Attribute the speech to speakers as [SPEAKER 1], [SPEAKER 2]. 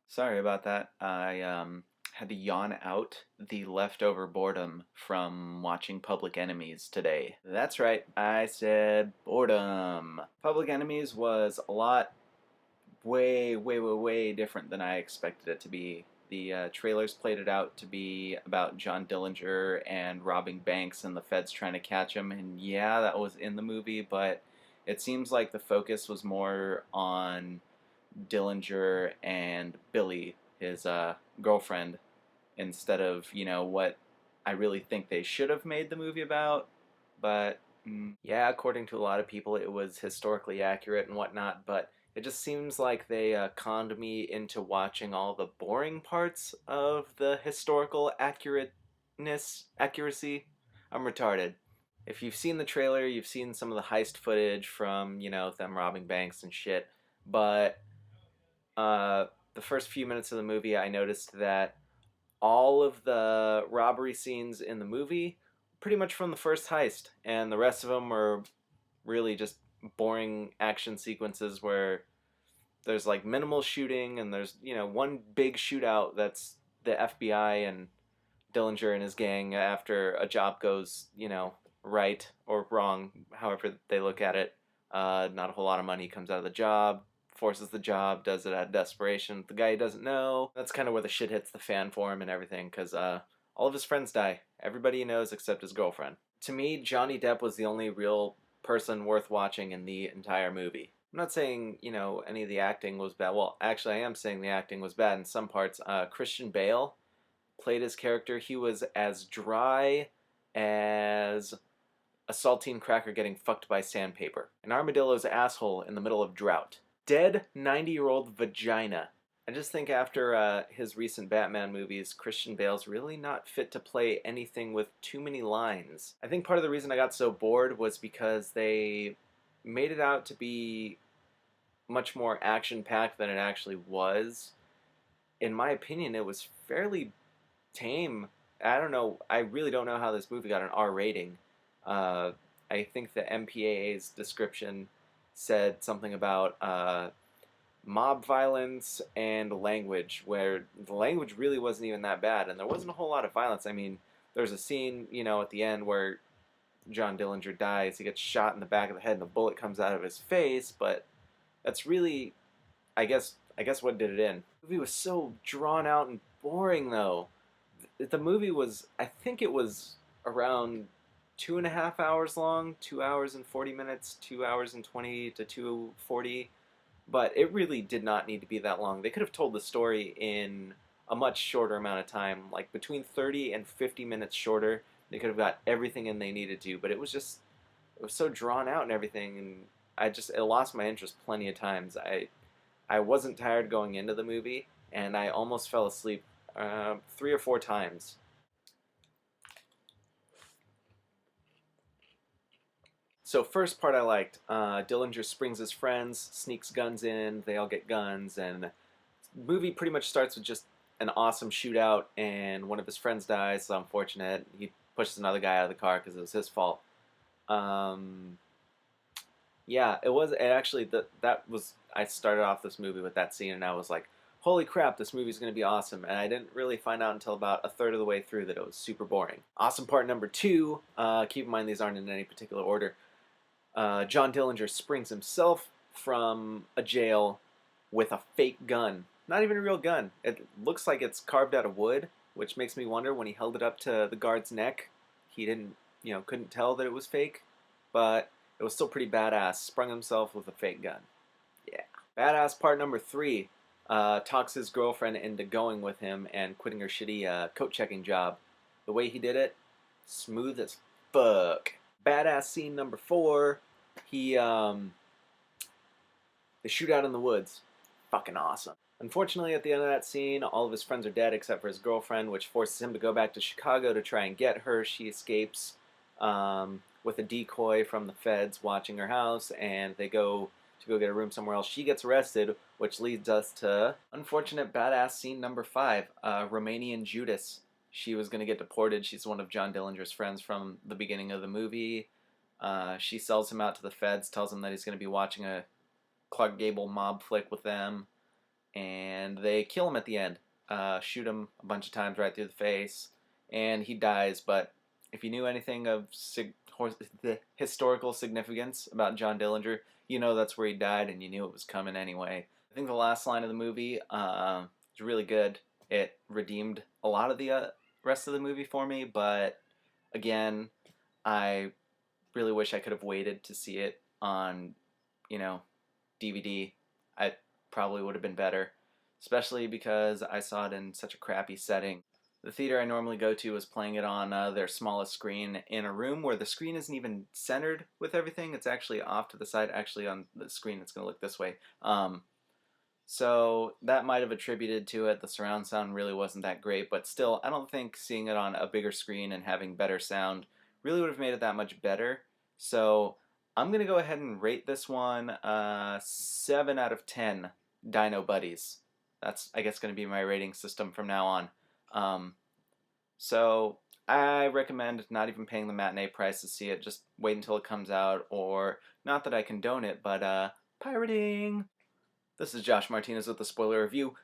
[SPEAKER 1] Sorry about that. I had to yawn out the leftover boredom from watching Public Enemies today. That's right, I said boredom. Public Enemies was a lot way different than I expected it to be. The trailers played it out to be about John Dillinger and robbing banks and the feds trying to catch him, and yeah, that was in the movie, but it seems like the focus was more on Dillinger and Billy, his girlfriend, instead of, what I really think they should have made the movie about. But yeah, according to a lot of people, it was historically accurate and whatnot, but it just seems like they conned me into watching all the boring parts of the historical accuracy. I'm retarded. If you've seen the trailer, you've seen some of the heist footage from, them robbing banks and shit, but uh, the first few minutes of the movie, I noticed that all of the robbery scenes in the movie, pretty much from the first heist, and the rest of them were really just boring action sequences where there's like minimal shooting and there's one big shootout that's the FBI and Dillinger and his gang after a job goes right or wrong, however they look at it. Not a whole lot of money comes out of the job. Forces the job, does it out of desperation. The guy he doesn't know. That's kind of where the shit hits the fan for him and everything, because all of his friends die. Everybody he knows except his girlfriend. To me, Johnny Depp was the only real person worth watching in the entire movie. I'm not saying, any of the acting was bad. Well, actually, I am saying the acting was bad in some parts. Christian Bale played his character. He was as dry as a saltine cracker getting fucked by sandpaper. An armadillo's asshole in the middle of drought. Dead 90-year-old vagina. I just think after his recent Batman movies, Christian Bale's really not fit to play anything with too many lines. I think part of the reason I got so bored was because they made it out to be much more action-packed than it actually was. In my opinion, it was fairly tame. I don't know. I really don't know how this movie got an R rating. Uh, I think the MPAA's description said something about mob violence and language, where the language really wasn't even that bad, and there wasn't a whole lot of violence. I mean, there's a scene, at the end where John Dillinger dies. He gets shot in the back of the head, and the bullet comes out of his face. But that's really, I guess what did it in. The movie was so drawn out and boring, though. The movie was, I think it was around 2.5 hours long, 2 hours and 40 minutes, 2 hours and 20 to 2:40. But it really did not need to be that long. They could have told the story in a much shorter amount of time, like between 30 and 50 minutes shorter. They could have got everything in they needed to, but it was so drawn out and everything, and it lost my interest plenty of times. I wasn't tired going into the movie, and I almost fell asleep 3 or 4 times. So first part I liked. Dillinger springs his friends, sneaks guns in. They all get guns, and the movie pretty much starts with just an awesome shootout. And one of his friends dies. So unfortunate. He pushes another guy out of the car because it was his fault. Um, yeah, it was. It actually that was. I started off this movie with that scene, and I was like, "Holy crap, this movie's gonna be awesome!" And I didn't really find out until about a third of the way through that it was super boring. Awesome part number two. Keep in mind these aren't in any particular order. John Dillinger springs himself from a jail with a fake gun. Not even a real gun. It looks like it's carved out of wood, which makes me wonder when he held it up to the guard's neck, he didn't, couldn't tell that it was fake, but it was still pretty badass. Sprung himself with a fake gun. Yeah. Badass part number three. Talks his girlfriend into going with him and quitting her shitty coat checking job. The way he did it, smooth as fuck. Badass scene number four. He the shootout in the woods, fucking awesome. Unfortunately, at the end of that scene, all of his friends are dead except for his girlfriend, which forces him to go back to Chicago to try and get her. She escapes with a decoy from the feds watching her house, and they go to go get a room somewhere else. She gets arrested, which leads us to unfortunate badass scene number five, Romanian Judas. She was going to get deported. She's one of John Dillinger's friends from the beginning of the movie. She sells him out to the feds, tells him that he's going to be watching a Clark Gable mob flick with them, and they kill him at the end. Shoot him a bunch of times right through the face, and he dies. But if you knew anything of the historical significance about John Dillinger, you know that's where he died, and you knew it was coming anyway. I think the last line of the movie is really good. It redeemed a lot of the rest of the movie for me, but again, I really wish I could have waited to see it on, DVD. I probably would have been better, especially because I saw it in such a crappy setting. The theater I normally go to is playing it on their smallest screen in a room where the screen isn't even centered with everything. It's actually off to the side. Actually, on the screen, it's going to look this way. So that might have attributed to it. The surround sound really wasn't that great, but still, I don't think seeing it on a bigger screen and having better sound really would have made it that much better. So I'm going to go ahead and rate this one 7 out of 10 Dino Buddies. That's, I guess, going to be my rating system from now on. So I recommend not even paying the matinee price to see it. Just wait until it comes out, or not that I condone it, but pirating. This is Josh Martinez with the Spoiler Review.